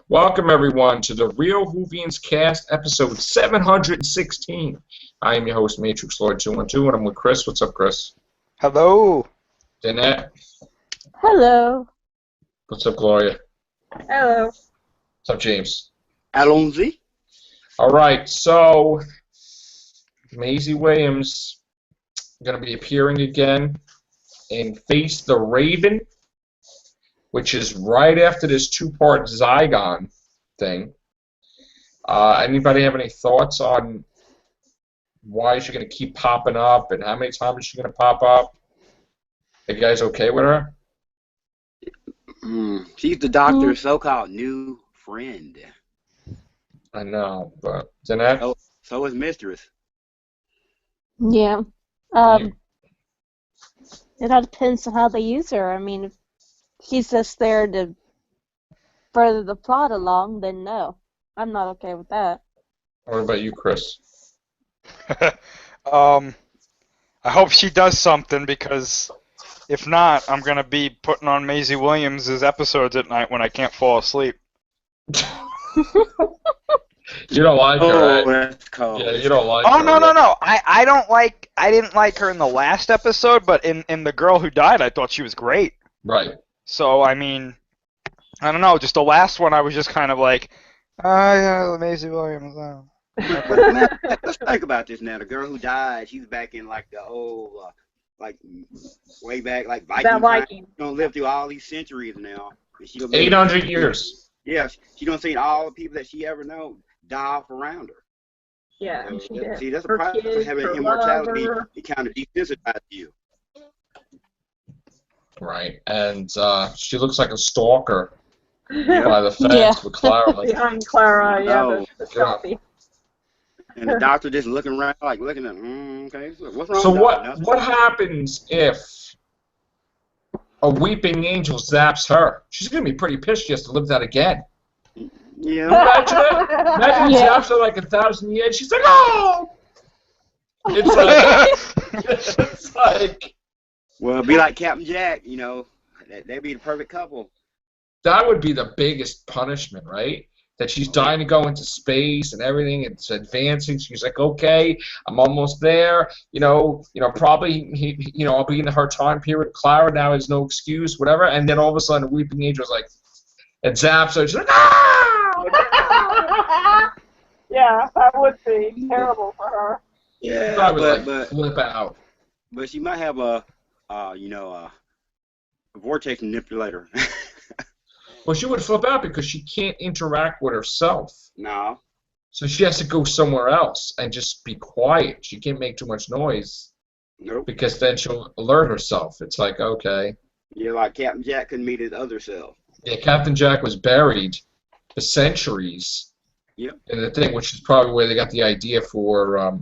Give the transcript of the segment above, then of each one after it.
Welcome, everyone, to the Real Whovians cast, episode 716. I am your host, Matrix Lord 212, and I'm with Chris. What's up, Chris? Hello. Danette. Hello. What's up, Gloria? Hello. What's up, James? Alonzi. All right, so Maisie Williams going to be appearing again in Face the Raven, which is right after this two-part Zygon thing. Anybody have any thoughts on why she's going to keep popping up and how many times is she going to pop up? Are you guys okay with her? She's the doctor's so-called new friend. I know, but Danette? So is Mistress. Yeah. It all depends on how they use her. I mean, if she's just there to further the plot along, then no. I'm not okay with that. What about you, Chris? I hope she does something, because if not, I'm going to be putting on Maisie Williams' episodes at night when I can't fall asleep. You don't like her, right? That's cold. Yeah, you don't like Oh, her. no. I didn't like her in the last episode, but in The Girl Who Died, I thought she was great. Right. So, I mean, I don't know, just the last one I was just kind of like, yeah, Maisie Williams. But now, let's think about this now. The Girl Who Died, she's back in like the old, like way back, like Viking time. She's gonna live through all these centuries now. 800 years. Yeah, she gonna see all the people that she ever known die off around her. Yeah, she did. See, that's a Her problem. kids, Having her immortality, lover. it kind of desensitizes you. Right. And she looks like a stalker Yeah. by the fence Yeah. with Clara. Like, Behind Clara, yeah, No. the selfie. And the doctor just looking around, like looking at, okay, so what's wrong? so with what? that? What happens if a weeping angel zaps her? She's gonna be pretty pissed. She has to live that again. Yeah. Imagine it. Imagine he Yeah. zaps her like 1,000 years. She's like, oh. It's like, it's like Well, it'd be like Captain Jack, you know, they'd be the perfect couple. that would be the biggest punishment, right? That she's dying to go into space and everything. It's advancing. She's like, okay, I'm almost there. Probably, I'll be in her time period. Clara now has no excuse, whatever. And then all of a sudden, a weeping angel's like, it zaps her. She's like, ah! Yeah, that would be terrible for her. Yeah, I would but flip out. but she might have a vortex manipulator. Well, she would flip out because she can't interact with herself. No. So she has to go somewhere else and just be quiet. She can't make too much noise Nope. because then she'll alert herself. It's like, okay. Yeah, like Captain Jack couldn't meet his other self. Yeah, Captain Jack was buried for centuries Yep. in the thing, which is probably where they got the idea for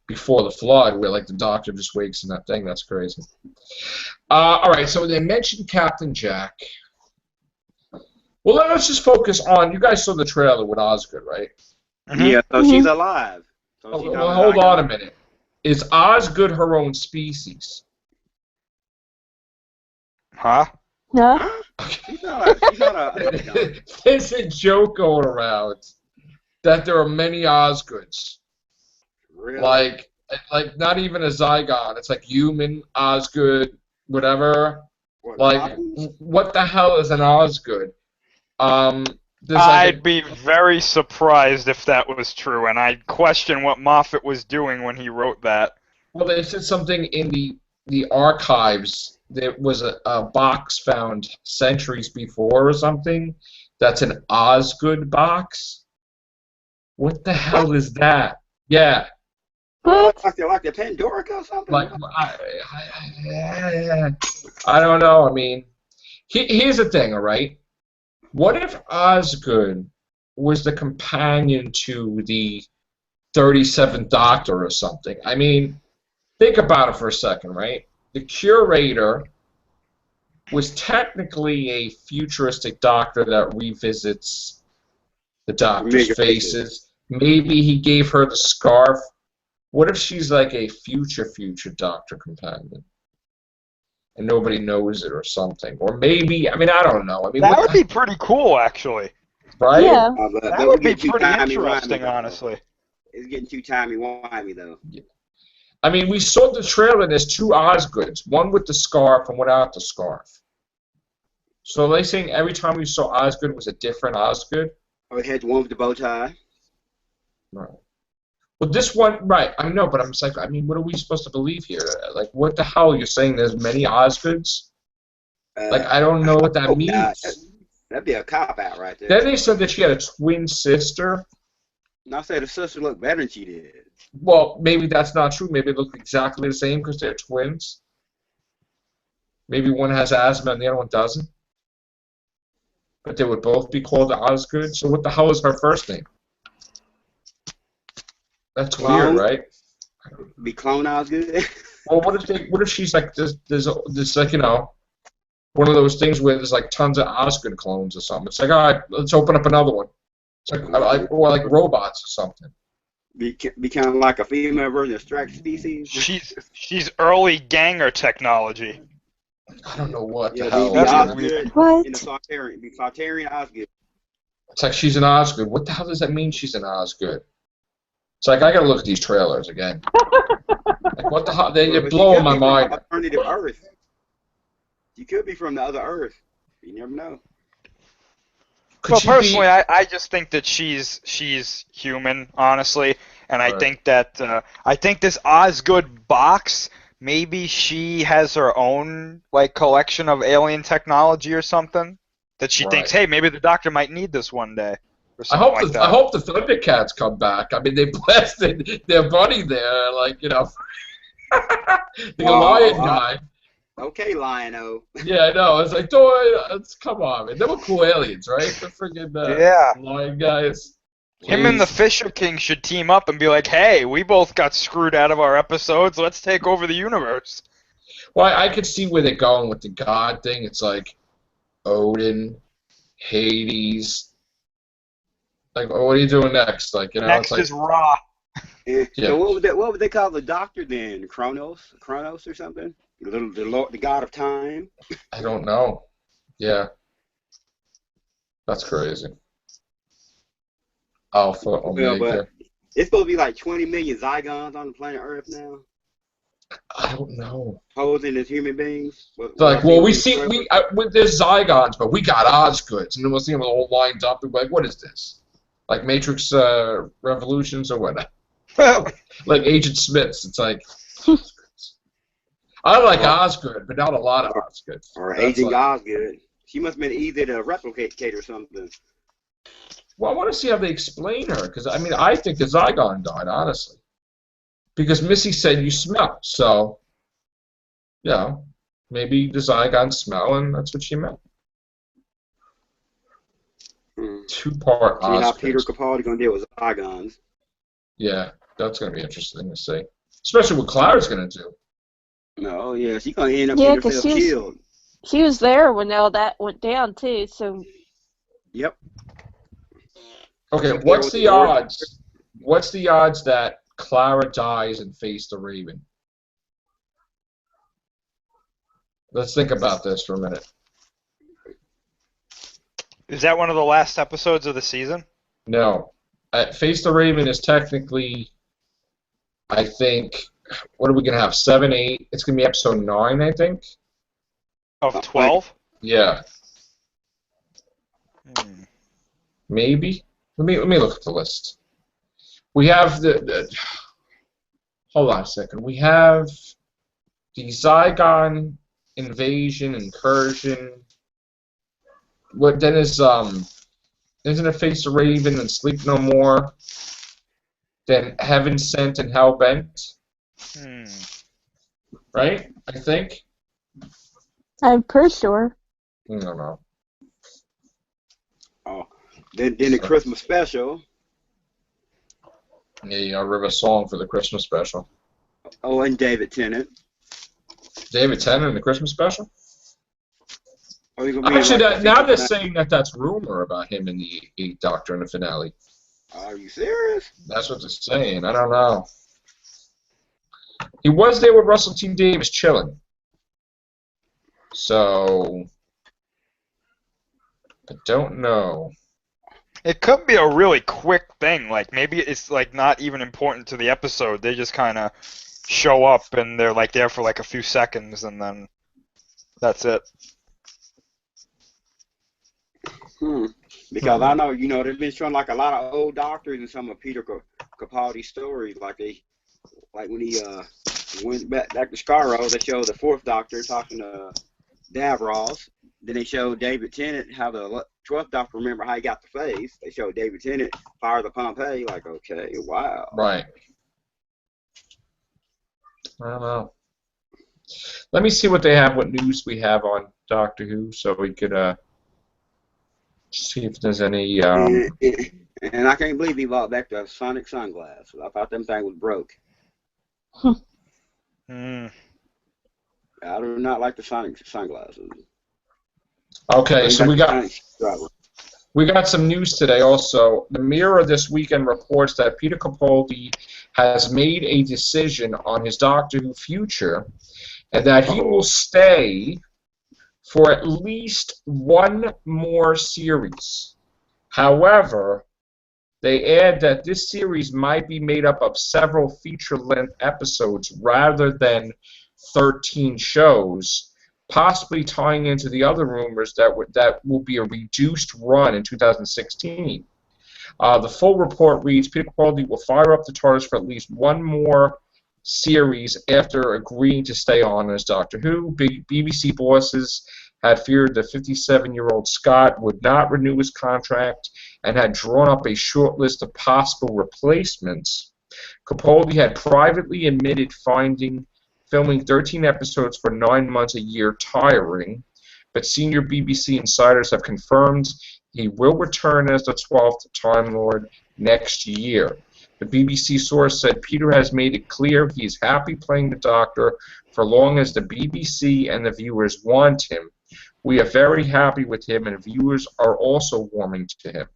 Before the Flood, where like the doctor just wakes in that thing. That's crazy. All right, so they mentioned Captain Jack. Well, let's just focus on. You guys saw the trailer with Osgood, right? Yeah, so she's alive. So Oh, she's well, not hold like on a minute. Is Osgood her own species? Huh? No? She's not a There's a joke going around that there are many Osgoods. really. Like not even a Zygon. It's like human, Osgood, whatever. What, Like, Hawkins? what the hell is an Osgood? There's like I'd be very surprised if that was true, and I'd question what Moffat was doing when he wrote that. well, they said something in the archives. There was a box found centuries before or something. That's an Osgood box. What the hell is that? Yeah. What? Like the Pandorica or something? Like, I don't know. I mean, here's the thing, all right? What if Osgood was the companion to the 37th Doctor or something? I mean, think about it for a second, right? The Curator was technically a futuristic Doctor that revisits the Doctor's faces. Maybe he gave her the scarf. What if she's like a future Doctor companion? and nobody knows it or something. Or maybe, I mean, I don't know. I mean, That would be pretty cool, actually. right? Yeah. That would be pretty interesting, honestly. It's getting too timey-wimey, though. I mean, we saw the trailer, and there's two Osgoods, one with the scarf and one without the scarf. So are they saying every time we saw Osgood was a different Osgood? Oh, it had the one with the bow tie? Right. Well, this one, right, I know, but I'm just like, I mean, what are we supposed to believe here? Like, what the hell? You're saying there's many Osgoods? Like, I don't know what that means. That'd be a cop-out right there. Then they said that she had a twin sister. And I said the sister looked better than she did. Well, maybe that's not true. Maybe they look exactly the same because they're twins. Maybe one has asthma and the other one doesn't. But they would both be called Osgood. So what the hell is her first name? That's weird, right? Be clone Osgood? Well, what if she's like this like, you know, one of those things where there's like tons of Osgood clones or something. It's like, all right, let's open up another one. It's like or like robots or something. Be kind of like a female version of Strike Species. She's early ganger technology. I don't know what the Yeah, hell. be That's Osgood What? in the Sartarian. Be Sartarian Osgood. It's like she's an Osgood. What the hell does that mean? She's an Osgood. It's like I gotta look at these trailers again. Like what the hell? They're blowing my mind. Alternative Earth. You could be from the other Earth. You never know. Could she personally, I just think that she's human, honestly, and I think that this Osgood box, maybe she has her own like collection of alien technology or something that she thinks, hey, maybe the Doctor might need this one day. I hope the Thundercats come back. I mean, they blasted their buddy there, like, you know, the lion guy. Okay, Lion-O. Yeah, I know. It's like, come on, man. They were cool aliens, right? The friggin' lion guys. Him and the Fisher King should team up and be like, hey, we both got screwed out of our episodes. Let's take over the universe. Well, I could see where they're going with the god thing. It's like Odin, Hades. Like, what are you doing next? Like, you know, next it's like, is Ra. Yeah. So what would they call the Doctor then? Kronos or something? The god of time? I don't know. Yeah. That's crazy. Alpha, Omega. But it's supposed to be like 20 million Zygons on the planet Earth now. I don't know. Posing as human beings. Like, well, there's Zygons, but we got Osgoods, and then we'll see them all lined up, and we're like, what is this? Like Matrix Revolutions or what? Like Agent Smiths. It's like, I like Osgood, but not a lot of Osgoods. Or Agent Osgood. She must have been easy to replicate or something. Well, I want to see how they explain her, because, I mean, I think the Zygon died, honestly. Because Missy said you smell, so, you know, maybe the Zygons smell, and that's what she meant. Two-part Osgood. See how Peter Capaldi going to deal with Zygons. Yeah, that's going to be interesting to see. Especially what Clara's going to do. No, yeah, she's going to end up getting herself killed. She was there when all that went down, too, so... Yep. Okay, what's the odds? What's the odds that Clara dies and Face the Raven? Let's think about this for a minute. Is that one of the last episodes of the season? No. Face the Raven is technically, I think, what are we going to have, 7, 8? It's going to be episode 9, I think. Of 12? Yeah. Maybe. Let me look at the list. We have hold on a second. We have the Zygon invasion, incursion. What then is isn't it Face the Raven and Sleep No More? Then Heaven Sent and Hell Bent. Right? I think. I'm pretty sure. I don't know. Oh, then the Christmas special. Yeah, you got River Song for the Christmas special. Oh, and David Tennant. David Tennant in the Christmas special? Oh, he's gonna be actually, like now they're saying that that's rumor about him in the 8th Doctor in the finale. Are you serious? That's what they're saying. I don't know. He was there with Russell T. Davis chilling. So I don't know. It could be a really quick thing. Like maybe it's like not even important to the episode. They just kind of show up and they're like there for like a few seconds and then that's it. Because I know, they've been showing like a lot of old doctors in some of Peter Capaldi's stories. Like when he went back to Scarrow, they showed the fourth doctor talking to Davros. Then they showed David Tennant how the 12th doctor, remember how he got the face. They showed David Tennant fire the Pompeii. Like, okay, wow. Right. I don't know. Let me see what news we have on Doctor Who, so we could see if there's any. And I can't believe he bought back the Sonic sunglasses. I thought them thing was broke. I do not like the Sonic sunglasses. Okay, so we got some news today also. The Mirror this weekend reports that Peter Capaldi has made a decision on his Doctor Who future and that he will stay for at least one more series. However, they add that this series might be made up of several feature-length episodes rather than 13 shows, possibly tying into the other rumors that will be a reduced run in 2016. The full report reads, Peter Capaldi will fire up the TARDIS for at least one more series after agreeing to stay on as Doctor Who. BBC bosses had feared the 57-year-old Scott would not renew his contract and had drawn up a short list of possible replacements. Capaldi had privately admitted finding filming 13 episodes for 9 months a year tiring, but senior BBC insiders have confirmed he will return as the 12th Time Lord next year. The BBC source said Peter has made it clear he is happy playing the Doctor for long as the BBC and the viewers want him. We are very happy with him, and viewers are also warming to him.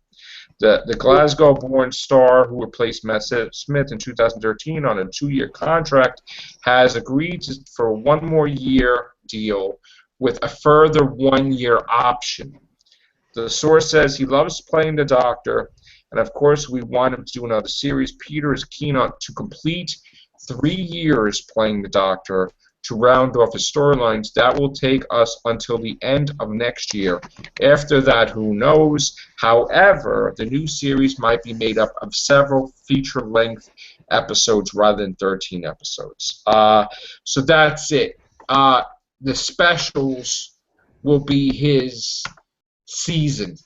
The Glasgow-born star who replaced Matt Smith in 2013 on a 2-year contract has agreed for a 1 more year deal with a further 1-year option. The source says he loves playing the Doctor, and of course we want him to do another series. Peter is keen on to complete 3 years playing the Doctor to round off his storylines. That will take us until the end of next year. After that, who knows? However, the new series might be made up of several feature-length episodes rather than 13 episodes. So that's it. The specials will be his season.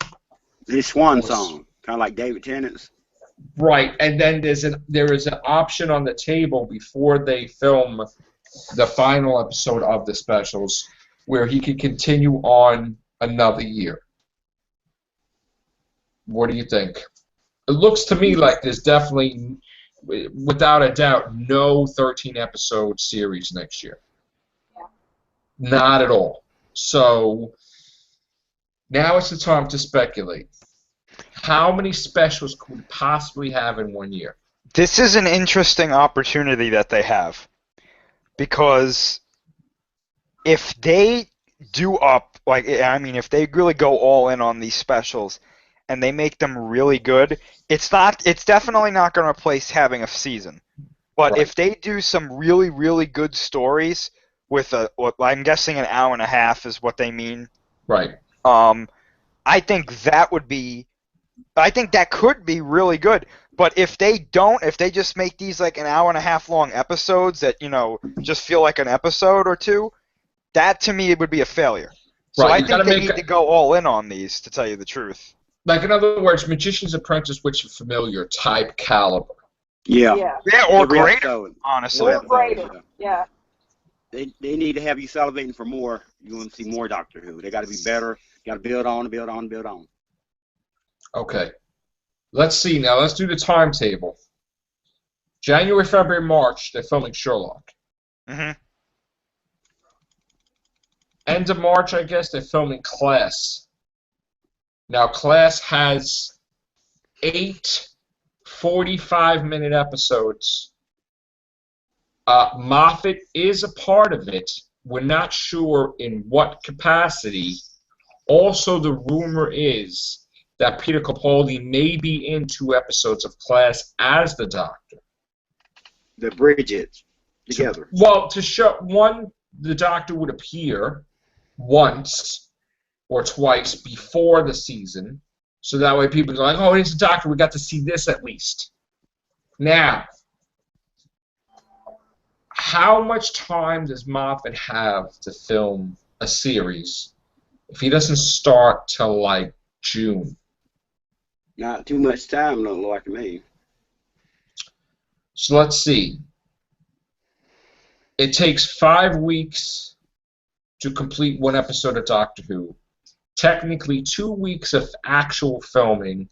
His swan song, kind of like David Tennant's. Right, and then there is an option on the table before they film the final episode of the specials where he could continue on another year. What do you think? It looks to me like there's definitely, without a doubt, no 13-episode series next year. Yeah. Not at all. So now it's the time to speculate. How many specials could we possibly have in 1 year? This is an interesting opportunity that they have. Because if they do if they really go all in on these specials and they make them really good, it's definitely not going to replace having a season. But if they do some really, really good stories with what I'm guessing an hour and a half is what they mean. Right. I think that could be really good. But if they just make these like an hour and a half long episodes that, just feel like an episode or two, that to me would be a failure. So I think they need to go all in on these, to tell you the truth. Like, in other words, Magician's Apprentice, Witch of Familiar type caliber. Yeah. Yeah, or greater, honestly. Or greater, yeah. They need to have you salivating for more. You want to see more Doctor Who. They got to be better. Got to build on, build on, build on. Okay. Let's see now. Let's do the timetable. January, February, March, they're filming Sherlock. Mm-hmm. End of March, I guess, they're filming Class. Now, Class has 8 45-minute episodes. Moffat is a part of it, we're not sure in what capacity. Also, the rumor is that Peter Capaldi may be in 2 episodes of Class as the Doctor. The Bridgets together. To show one, the Doctor would appear once or twice before the season, so that way people are like, "Oh, he's the Doctor. We got to see this at least." Now, how much time does Moffat have to film a series if he doesn't start till like June? Not too much time, don't look like to me. So let's see. It takes 5 weeks to complete 1 episode of Doctor Who. Technically 2 weeks of actual filming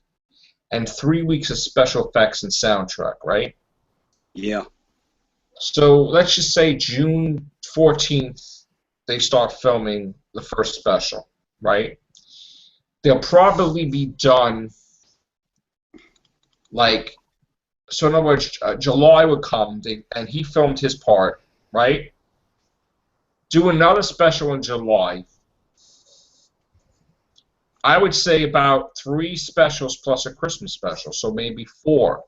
and 3 weeks of special effects and soundtrack, right? Yeah. So let's just say June 14th they start filming the first special, right? They'll probably be done like, so in other words, July would come and he filmed his part, right? Do another special in July. I would say about 3 specials plus a Christmas special, so maybe 4.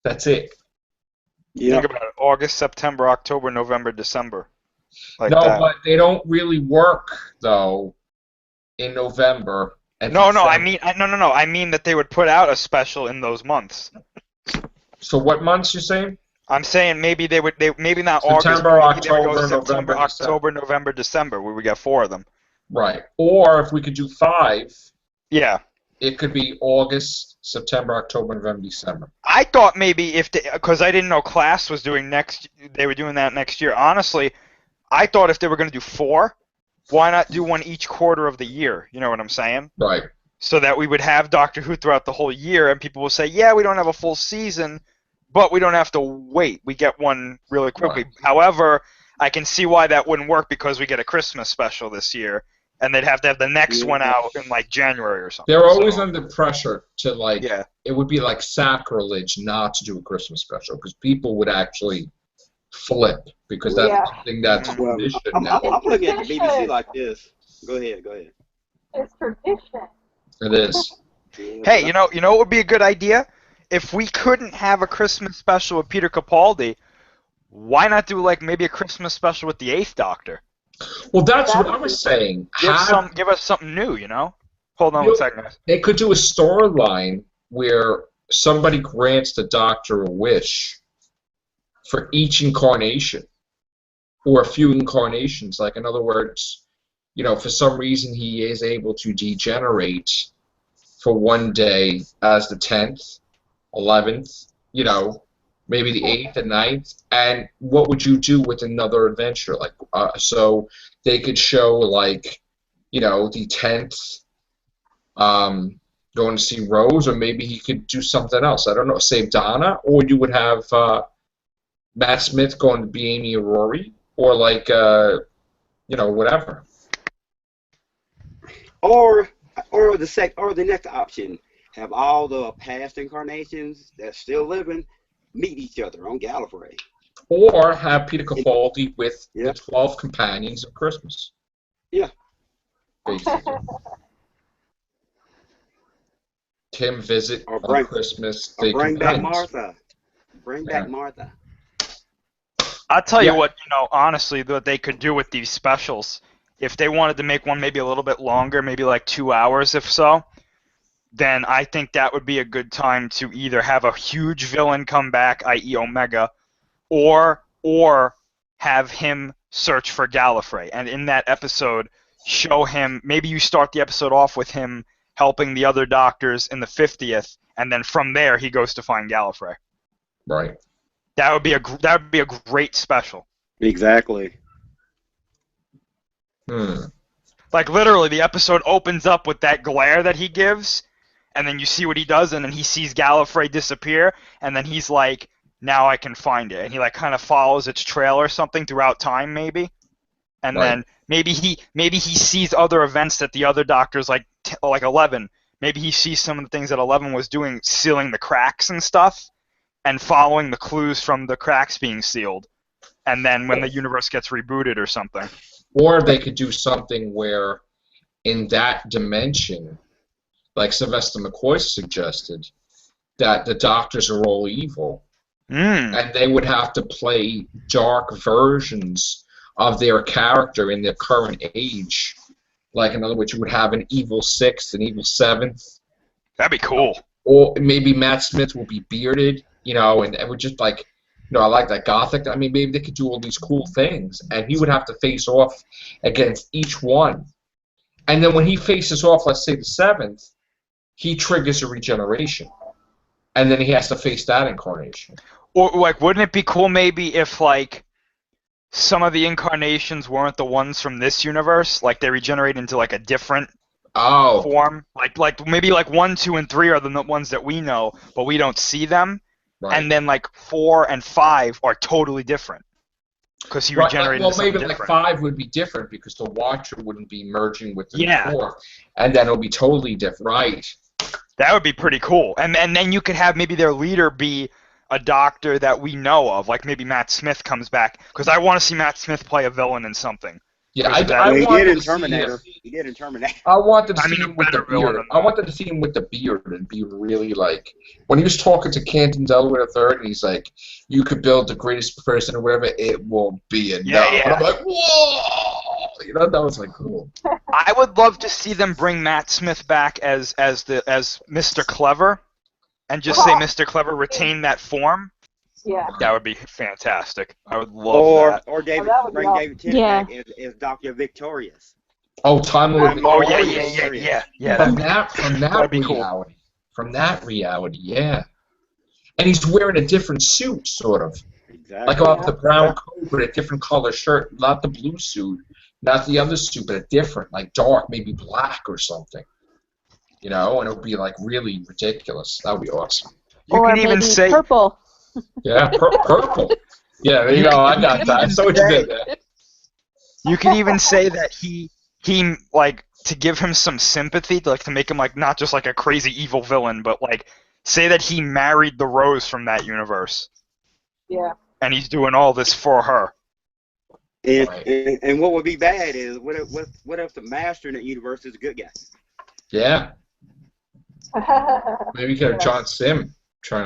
That's it. Yeah. Think about it. August, September, October, November, December. Like No, that. but they don't really work, though, in November. And No, December. I mean that they would put out a special in those months. So what months you saying? I'm saying maybe maybe not September, August, maybe they would October, go September, November, October, November, December, where we got 4 of them. Right. Or if we could do 5, Yeah. it could be August, September, October, November, December. I thought maybe because I didn't know Class was doing they were doing that next year. Honestly, I thought if they were going to do 4, why not do 1 each quarter of the year? You know what I'm saying? Right. So that we would have Doctor Who throughout the whole year, and people will say, yeah, we don't have a full season, but we don't have to wait. We get one really quickly. Right. However, I can see why that wouldn't work because we get a Christmas special this year, and they'd have to have the next one out in like January or something. They're always under pressure to like. Yeah. It would be like sacrilege not to do a Christmas special because people would actually flip because that's something that's Well, tradition I'm now. looking at the BBC like this. Go ahead. It's tradition. It is. Hey, you know what would be a good idea? If we couldn't have a Christmas special with Peter Capaldi, why not do like maybe a Christmas special with the 8th Doctor? Well, that's what I was saying. Give us something new, you know? Hold on one second, guys. They could do a storyline where somebody grants the Doctor a wish for each incarnation, or a few incarnations. Like, in other words, you know, for some reason he is able to degenerate for 1 day as the 10th, 11th, you know, maybe the 8th and 9th, and what would you do with another adventure? Like, so they could show, like, you know, the 10th going to see Rose, or maybe he could do something else. I don't know, save Donna, or you would have Matt Smith going to be Amy or Rory, or like, you know, whatever. Or the next option, have all the past incarnations that's still living meet each other on Gallifrey. Or have Peter Capaldi with the 12 Companions of Christmas. Yeah. Basically. Him visit on Christmas. Or bring back Martha. Bring back Martha. I'll tell you what, you know, honestly, what they could do with these specials, if they wanted to make one maybe a little bit longer, maybe like 2 hours if so, then I think that would be a good time to either have a huge villain come back, i.e. Omega, or have him search for Gallifrey. And in that episode, show him, maybe you start the episode off with him helping the other doctors in the 50th, and then from there he goes to find Gallifrey. Right. That would be a great special. Exactly. Like literally, the episode opens up with that glare that he gives, and then you see what he does, and then he sees Gallifrey disappear, and then he's like, "Now I can find it," and he like kind of follows its trail or something throughout time, maybe, and then maybe he sees other events that the other doctors like 11. Maybe he sees some of the things that 11 was doing, sealing the cracks and stuff, and following the clues from the cracks being sealed. and then when the universe gets rebooted or something. Or they could do something where, in that dimension, like Sylvester McCoy suggested, that the doctors are all evil. And they would have to play dark versions of their character in their current age. Like, in other words, you would have an evil sixth, an evil seventh. That'd be cool. Or maybe Matt Smith will be bearded, and it would just like, I like that gothic. I mean, maybe they could do all these cool things, and he would have to face off against each one. And then when he faces off, let's say the seventh, he triggers a regeneration. And then he has to face that incarnation. Or, like, wouldn't it be cool maybe if, like, some of the incarnations weren't the ones from this universe? Like, they regenerate into, like, a different form? Like maybe, like, 1, 2, and 3 are the ones that we know, but we don't see them. Right. And then, like, 4 and 5 are totally different. Because he regenerated into something different. Like 5 would be different because the Watcher wouldn't be merging with the 4. And then it'll be totally different. Right. That would be pretty cool. And then you could have maybe their leader be a doctor that we know of, like maybe Matt Smith comes back, because I want to see Matt Smith play a villain in something. Yeah, he did in Terminator. He did in Terminator. I wanted to see him with the beard. I wanted to see him with the beard and be really like, when he was talking to Canton Delaware III, and he's like, "You could build the greatest person or whatever, it won't be enough." Yeah. And I'm like, whoa! That was like cool. I would love to see them bring Matt Smith back as Mr. Clever, and just say Mr. Clever retain that form. Yeah. That would be fantastic. I would love that. Or David Tennant back as Dr. Victorious. Oh, Time Lord Victorious. Yeah. From that reality. From that reality, yeah. And he's wearing a different suit, sort of. Exactly. Like off the brown coat with a different color shirt, not the blue suit, not the other suit, but a different, like dark, maybe black or something. And it would be like really ridiculous. That would be awesome. You could even say purple. Yeah, purple. Yeah, there you go. I got that. I saw what you did there. You could even say that he like, to give him some sympathy, to make him like not just like a crazy evil villain, but like say that he married the Rose from that universe. Yeah. And he's doing all this for her. And what would be bad is what if the Master in that universe is a good guy? Yeah. Maybe you could have John Sim.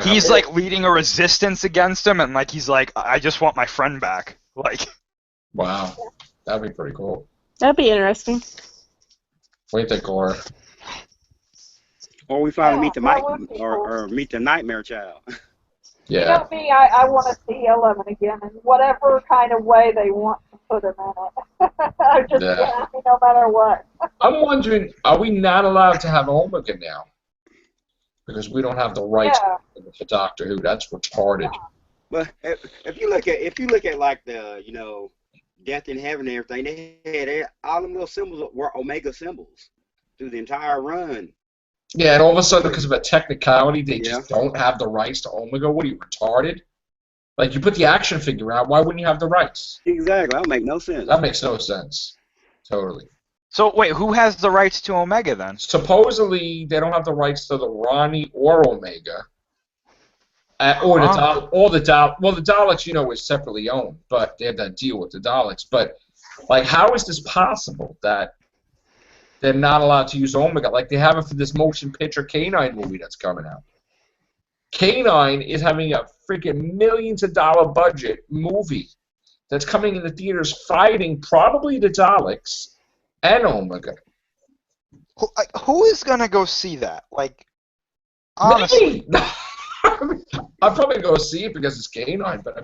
He's like leading a resistance against him, and like he's like, I just want my friend back. Like, wow, that'd be pretty cool. That'd be interesting. What do you think, Gloria? Or we finally meet the Nightmare Child. Yeah. Me, I want to see 11 again in whatever kind of way they want to put him in it. I'm just happy no matter what. I'm wondering, are we not allowed to have Omega now? Because we don't have the rights for Doctor Who. That's retarded. But if you look at like the Death in Heaven and everything, they had all them little symbols were Omega symbols through the entire run. Yeah, and all of a sudden, because of a technicality, they just don't have the rights to Omega. What are you, retarded? Like, you put the action figure out, why wouldn't you have the rights? Exactly. That would make no sense. That makes no sense. Totally. So, wait, who has the rights to Omega, then? Supposedly, they don't have the rights to the Ronnie or Omega. Or the Daleks, is separately owned, but they have that deal with the Daleks. But, like, how is this possible that they're not allowed to use Omega? Like, they have it for this motion picture K9 movie that's coming out. K9 is having a freaking millions of dollar budget movie that's coming in the theaters fighting probably the Daleks and Omega. Who is gonna go see that? Like, honestly, me. I'm probably gonna go see it because it's K9, but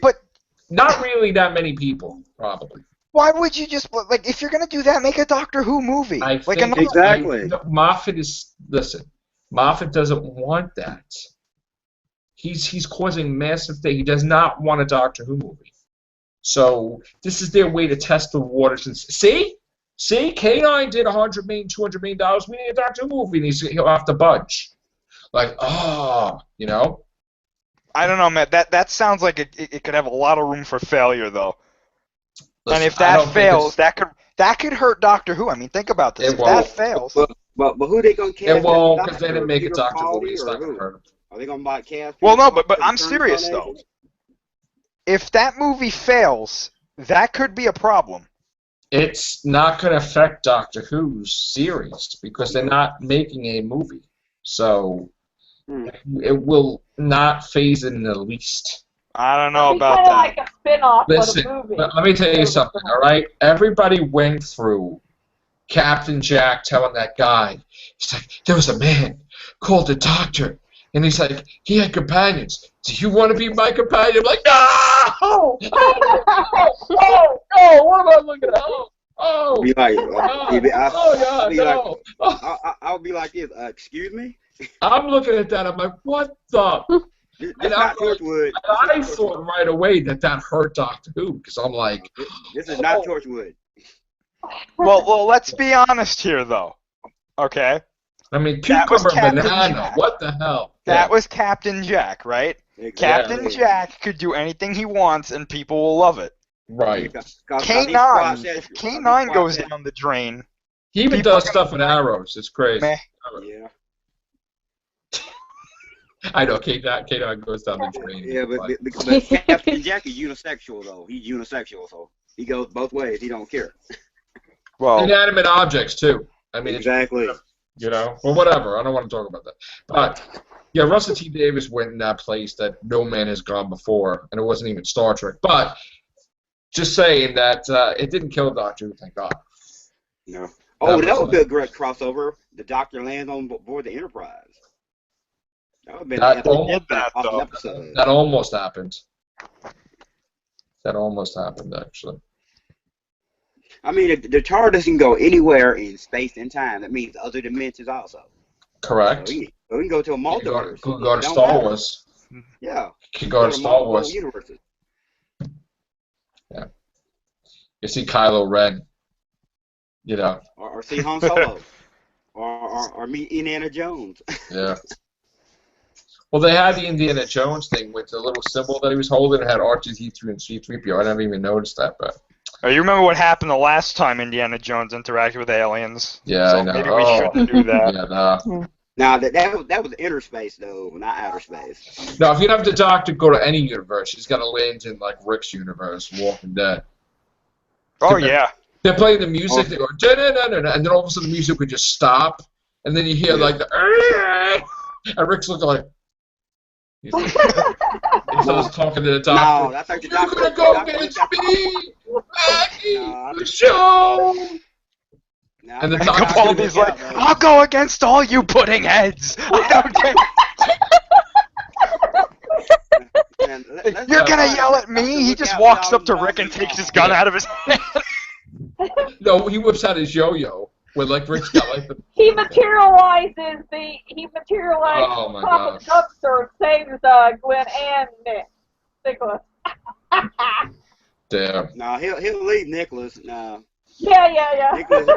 but not really that many people, probably. Why would you just if you're gonna do that, make a Doctor Who movie? Moffat doesn't want that. He's causing massive thing. He does not want a Doctor Who movie. So this is their way to test the waters and see, K9 did $100 million, $200 million. We need a Doctor Who movie, and he'll have to budge. Like, I don't know, man. That sounds like it could have a lot of room for failure, though. Listen, and if that fails, that could hurt Doctor Who. I mean, think about this. If that fails, but who they gonna cast? It won't, because they didn't make a Doctor Who movie. It's not gonna hurt them. Are they gonna cast? Well, no, but I'm serious though. if that movie fails, that could be a problem. It's not going to affect Doctor Who's series because they're not making a movie. So it will not phase it in the least. I don't know It'd be about kind of that. like a spin-off Listen, of a movie. let me tell you something, all right? Everybody went through Captain Jack telling that guy, he's like, there was a man called the Doctor, and he's like, he had companions. Do you want to be my companion? I'm like, no! Oh, no, what am I looking at? Oh, Be like, God, no. I'll be like this. Excuse me. I'm looking at that. I'm like, what the? This And not Torchwood. I thought right away that hurt Doctor Who because I'm like, This is not Torchwood. Well, let's be honest here, though. Okay? I mean, That was cucumber Captain banana. Jack. What the hell? That was Captain Jack, right? Exactly. Captain Jack could do anything he wants, and people will love it. Right. K9, if K9 goes down the drain, He even people does are stuff with arrows. It's crazy. meh. Yeah. I know K9 goes down the drain. Yeah, but Captain Jack is unisexual though. He's unisexual, so he goes both ways. He don't care. Well, Inanimate objects too. I mean, Exactly. you know, well, whatever. I don't want to talk about that. But yeah, Russell T Davies went in that place that no man has gone before, and it wasn't even Star Trek. But just saying that it didn't kill Doctor Who, thank God. No. Oh, that would be a great crossover. The Doctor lands on board the Enterprise. That would have been awesome episode. That almost happened. That almost happened, actually. I mean, the TARDIS can go anywhere in space and time. That means other dimensions also. Correct. So we can go to a multiverse. Could go to Star Wars. Yeah. Could go to Star Wars. Universes. Yeah. You see Kylo Ren. You know. Or see Han Solo. or meet Indiana Jones. Yeah. Well, they had the Indiana Jones thing with the little symbol that he was holding. It had R2-D2 and C-3PO. I never even noticed that, but. you remember what happened the last time Indiana Jones interacted with aliens? Yeah, so I know. Maybe we shouldn't do that. Yeah, nah. Now that was inner space though, not outer space. No, if you have the Doctor go to any universe, he's got to land in like Rick's universe, Walking Dead. Oh yeah. They're playing the music. They go da-da-da-da-da, and then all of a sudden the music would just stop, and then you hear like the and Rick's looking like. He starts talking to the Doctor. No, that's like the You're Doctor. gonna go against me, Maggie, the show. And the Doctor's Capaldi's like, I'll go against all you pudding heads. I don't care. You're gonna yell at me? He just walks up to Rick and takes his gun out of his hand. No, he whips out his yo-yo with like Rick's got like the. He materializes Oh my top of the gosh. dumpster and saves Glenn and Nicholas. Damn. No, he'll leave Nicholas. No. Yeah. Nicholas,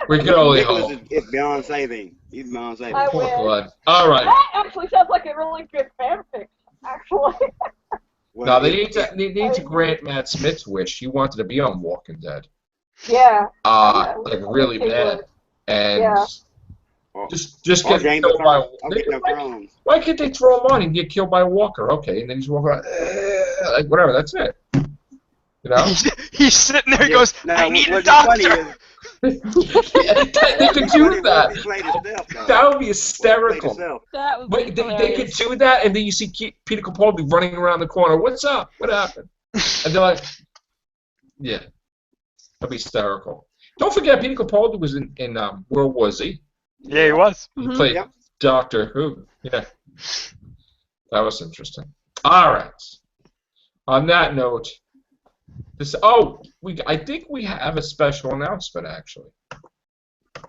We can only Nicholas hope. is beyond saving. He's beyond saving. I Poor wish. blood. All right. That actually sounds like a really good fanfic, actually. No, they need to grant Matt Smith's wish. He wanted to be on Walking Dead. Yeah. Like really bad. And Yeah. just get killed by. Why can't they throw him on and get killed by a walker? Okay, and then he's walking around, like whatever. That's it. You know. He's sitting there. He goes, No, I need a what's doctor. funny is- They could do that. He played himself, though. That would be He played hysterical. himself. That would be Wait, they hilarious. could do that, and then you see Peter Capaldi running around the corner. What's up? What happened? And they're like, yeah, that'd be hysterical. Don't forget, Peter Capaldi was in World War Z. Yeah, he was. He played Yep. Doctor Who. Yeah, that was interesting. All right. On that note, I think we have a special announcement. Actually,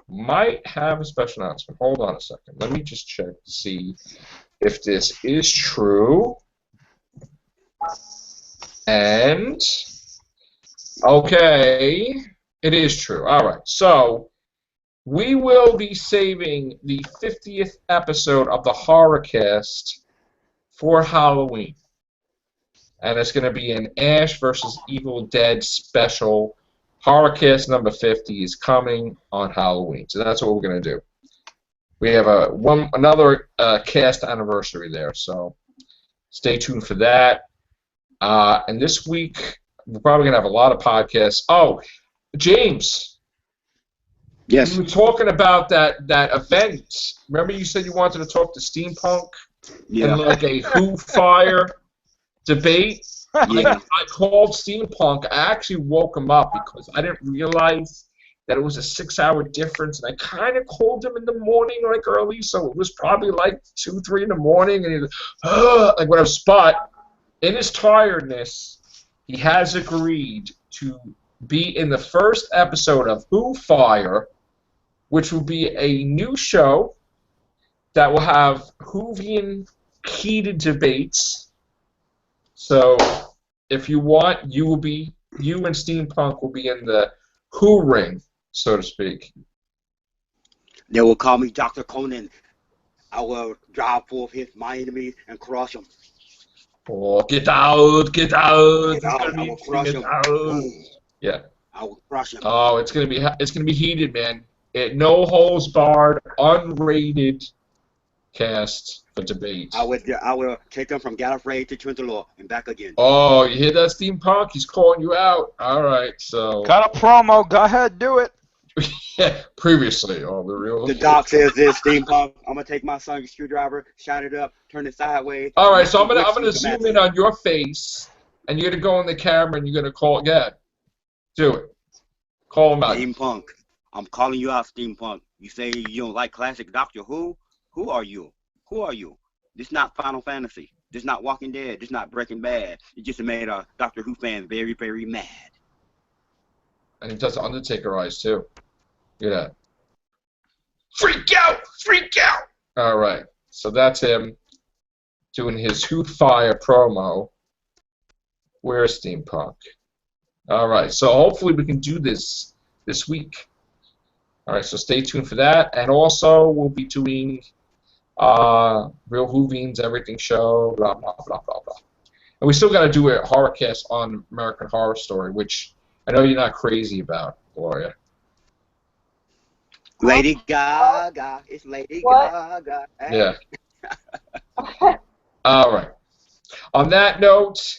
might have a special announcement. Hold on a second. Let me just check to see if this is true. And okay, it is true. All right. So we will be saving the 50th episode of the Horrorcast for Halloween. And it's going to be an Ash versus Evil Dead special. Horrorcast number 50 is coming on Halloween. So that's what we're going to do. We have another cast anniversary there. So stay tuned for that. And this week, we're probably going to have a lot of podcasts. Oh, James. Yes. We were talking about that event. Remember you said you wanted to talk to Steampunk? Yeah. And like a Who Fire debate? Yeah. I called Steampunk. I actually woke him up because I didn't realize that it was a 6-hour difference, and I kind of called him in the morning, like early, so it was probably like 2, 3 in the morning, and he was like whatever. But in his tiredness, he has agreed to be in the first episode of Who Fire, which will be a new show that will have Whovian heated debates. So if you want, you and Steampunk will be in the Who ring, so to speak. They will call me Dr. Conan. I will drive forth my enemies and crush them. Oh, get out, get out. Get out. I will crush them. Yeah. I will crush them. Oh, it's gonna be heated, man. No holds barred, unrated cast for debates. I will take them from Gallifrey to Trentalo and back again. Oh, you hear that, Steampunk? He's calling you out. All right, so. Got a promo. Go ahead, do it. Yeah, previously on the real. The doc says this, Steampunk. I'm gonna take my son's screwdriver, shine it up, turn it sideways. All right, so I'm gonna zoom in on your face, and you're gonna go in the camera and you're gonna call again. Do it. Call him out. Steampunk. I'm calling you out, Steampunk. You say you don't like classic Doctor Who? Who are you? Who are you? This not Final Fantasy. This not Walking Dead. This not Breaking Bad. It just made a Doctor Who fan very, very mad. And he does the Undertaker eyes too. Look at that. Freak out! Freak out! All right, so that's him doing his Who Fire promo. Where's Steampunk? All right, so hopefully we can do this week. All right, so stay tuned for that, and also we'll be doing Real Whovians Everything Show, blah blah blah blah blah. And we still got to do a horror cast on American Horror Story, which I know you're not crazy about, Gloria. Lady Gaga. It's Lady Gaga. Yeah. All right. On that note,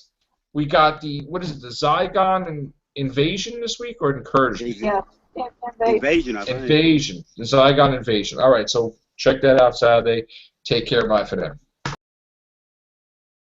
we got the Zygon invasion this week or incursion? Yeah. Invasion, I think. Invasion. The Zygon invasion. All right, so check that out Saturday. Take care. Bye for now.